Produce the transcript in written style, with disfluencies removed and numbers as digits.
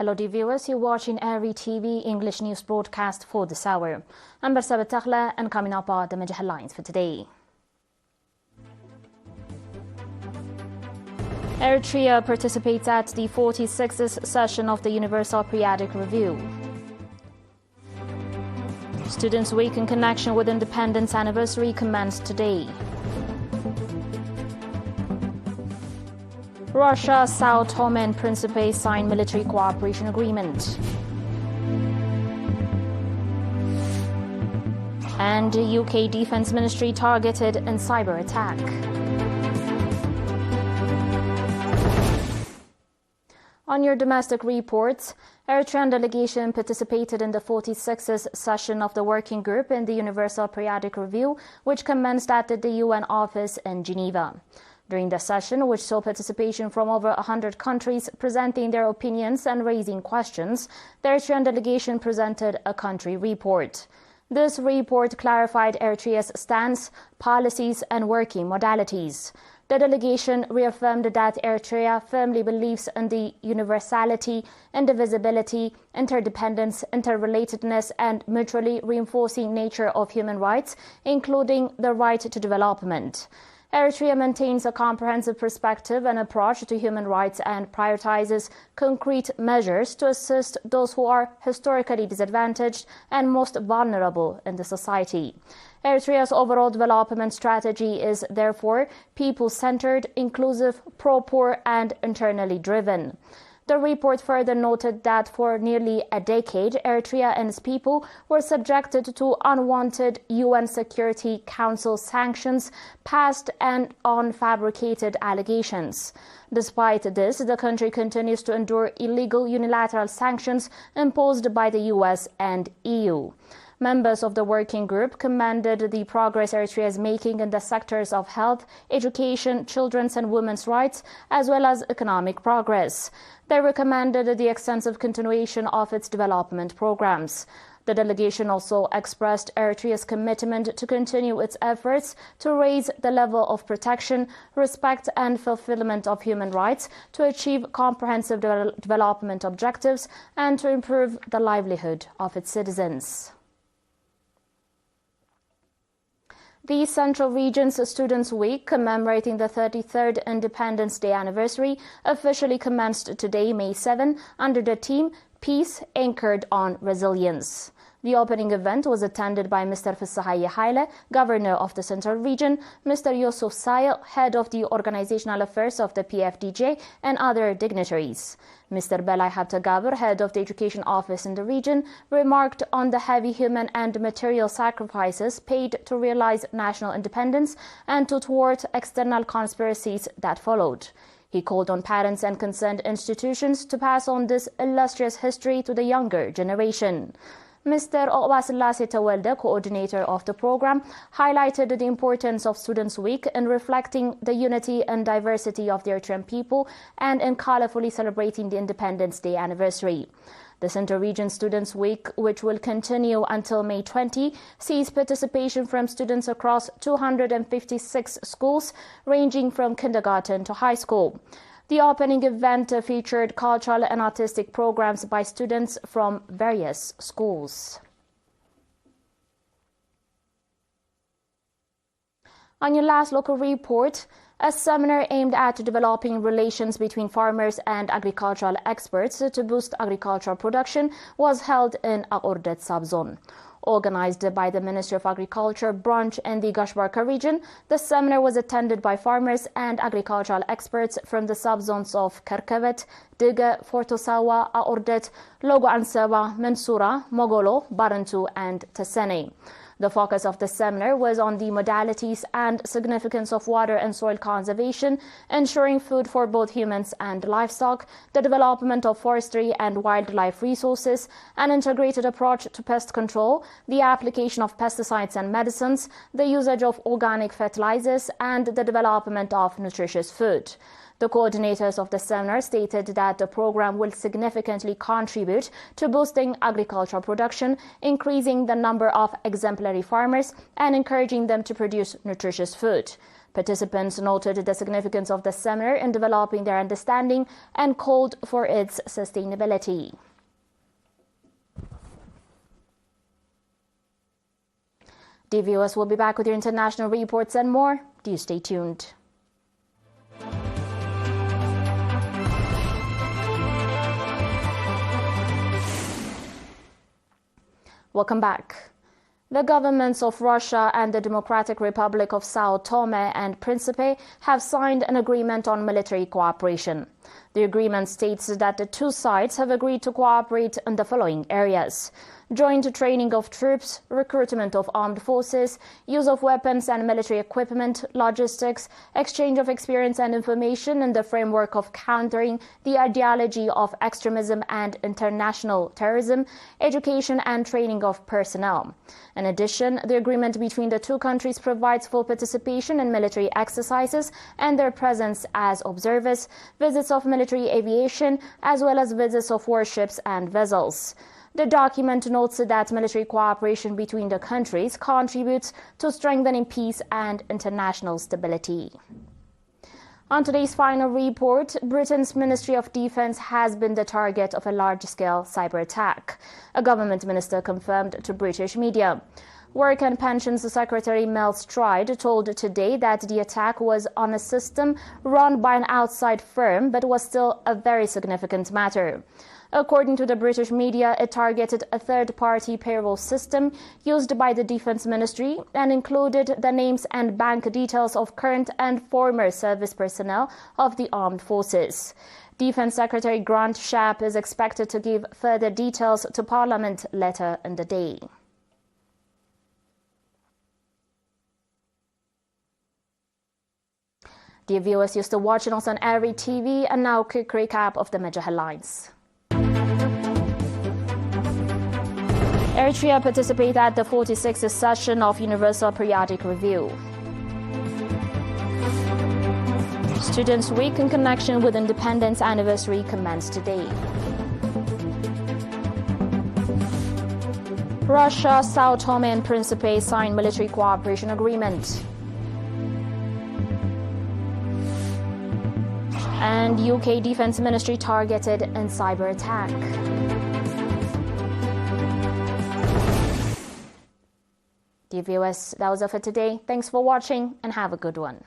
Hello dear viewers, you're watching ERi-TV English news broadcast for this hour. I'm Bersabet Takhla, and coming up are the major headlines for today. Eritrea participates at the 46th session of the Universal Periodic Review. Students' Week in connection with Independence Anniversary commenced today. Russia, Sao Tome and Principe sign military cooperation agreement. And the UK Defence Ministry targeted in cyber attack. On your domestic reports, Eritrean delegation participated in the 46th session of the working group in the Universal Periodic Review, which commenced at the UN office in Geneva. During the session, which saw participation from over 100 countries presenting their opinions and raising questions, the Eritrean delegation presented a country report. This report clarified Eritrea's stance, policies and working modalities. The delegation reaffirmed that Eritrea firmly believes in the universality, indivisibility, interdependence, interrelatedness and mutually reinforcing nature of human rights, including the right to development. Eritrea maintains a comprehensive perspective and approach to human rights and prioritizes concrete measures to assist those who are historically disadvantaged and most vulnerable in the society. Eritrea's overall development strategy is therefore people-centered, inclusive, pro-poor and internally driven. The report further noted that for nearly a decade, Eritrea and its people were subjected to unwanted UN Security Council sanctions passed and on fabricated allegations. Despite this, the country continues to endure illegal unilateral sanctions imposed by the US and EU. Members of the working group commended the progress Eritrea is making in the sectors of health, education, children's and women's rights, as well as economic progress. They recommended the extensive continuation of its development programs. The delegation also expressed Eritrea's commitment to continue its efforts to raise the level of protection, respect and fulfillment of human rights, to achieve comprehensive development objectives and to improve the livelihood of its citizens. The Central Region's Students' Week, commemorating the 33rd Independence Day anniversary, officially commenced today, May 7, under the theme Peace Anchored on Resilience. The opening event was attended by Mr. Fissahaye Haile, Governor of the Central Region, Mr. Yusuf Sail, Head of the Organizational Affairs of the PFDJ, and other dignitaries. Mr. Belay Habtagabur, Head of the Education Office in the region, remarked on the heavy human and material sacrifices paid to realize national independence and to thwart external conspiracies that followed. He called on parents and concerned institutions to pass on this illustrious history to the younger generation. Mr. Obasilase Tawelde, coordinator of the program, highlighted the importance of Students' Week in reflecting the unity and diversity of the Eritrean people and in colorfully celebrating the Independence Day anniversary. The Central Region Students' Week, which will continue until May 20, sees participation from students across 256 schools, ranging from kindergarten to high school. The opening event featured cultural and artistic programs by students from various schools. On your last local report, a seminar aimed at developing relations between farmers and agricultural experts to boost agricultural production was held in Aordet subzone. Organized by the Ministry of Agriculture branch in the Gashbarka region, the seminar was attended by farmers and agricultural experts from the subzones of Karkavet, Diga, Fortosawa, Aordet, Logo Ansaba, Mensura, Mogolo, Barantu and Tesene. The focus of the seminar was on the modalities and significance of water and soil conservation, ensuring food for both humans and livestock, the development of forestry and wildlife resources, an integrated approach to pest control, the application of pesticides and medicines, the usage of organic fertilizers, and the development of nutritious food. The coordinators of the seminar stated that the program will significantly contribute to boosting agricultural production, increasing the number of exemplary farmers, and encouraging them to produce nutritious food. Participants noted the significance of the seminar in developing their understanding and called for its sustainability. Dear viewers, we'll be back with your international reports and more. Do stay tuned. Welcome back. The governments of Russia and the Democratic Republic of Sao Tome and Principe have signed an agreement on military cooperation. The agreement states that the two sides have agreed to cooperate in the following areas: joint training of troops, recruitment of armed forces, use of weapons and military equipment, logistics, exchange of experience and information in the framework of countering the ideology of extremism and international terrorism, education and training of personnel. In addition, the agreement between the two countries provides full participation in military exercises and their presence as observers, visits of military aviation, as well as visits of warships and vessels. The document notes that military cooperation between the countries contributes to strengthening peace and international stability. On today's final report, Britain's Ministry of Defence has been the target of a large-scale cyber attack. A government minister confirmed to British media. Work and Pensions Secretary Mel Stride told Today that the attack was on a system run by an outside firm but was still a very significant matter. According to the British media, it targeted a third-party payroll system used by the Defence Ministry and included the names and bank details of current and former service personnel of the armed forces. Defence Secretary Grant Shapp is expected to give further details to Parliament later in the day. Dear viewers, you're still watching us on ERi-TV, and now a quick recap of the major headlines. Eritrea participated at the 46th session of Universal Periodic Review. Students' Week in connection with Independence Anniversary commenced today. Russia, Sao Tome and Principe signed military cooperation agreement. And UK Defence Ministry targeted in cyber attack. Dear viewers, that was it for today. Thanks for watching and have a good one.